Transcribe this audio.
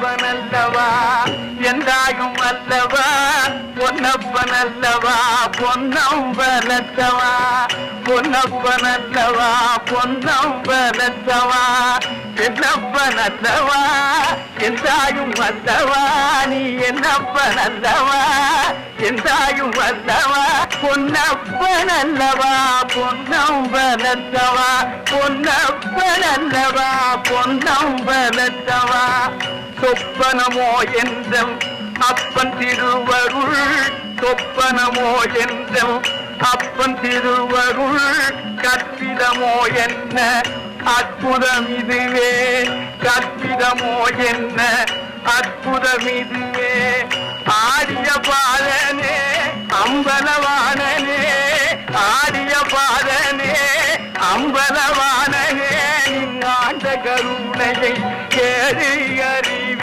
பொன்னப்பன் அல்லவா என்றாயும் அல்லவா பொன்னப்பன் அல்லவா பொன்னம்பலத்தவா பொன்னப்பன் அல்லவா பொன்னம்பலத்தவா என்னப்பன் அல்லவா என்றாயும் அல்லவா நீ என்னப்பன் அல்லவா என்றாயும் அல்லவா பொன்னப்பன் அல்லவா பொன்னம்பலத்தவா பொன்னப்பன் அல்லவா பொன்னம்பலத்தவா சொப்பனமோ என்றும் அப்பன் திருவருள் சொப்பனமோ என்றும் அப்பன் திருவருள் கற்பிதமோ என்ன அற்புதம் இதுவே கற்பிதமோ என்ன அற்புதம் இதுவே ஆடிய பாலனே அம்பலவானனே ஆடிய பாலனே அம்பலவானனே ஆண்ட கருணையை கேடு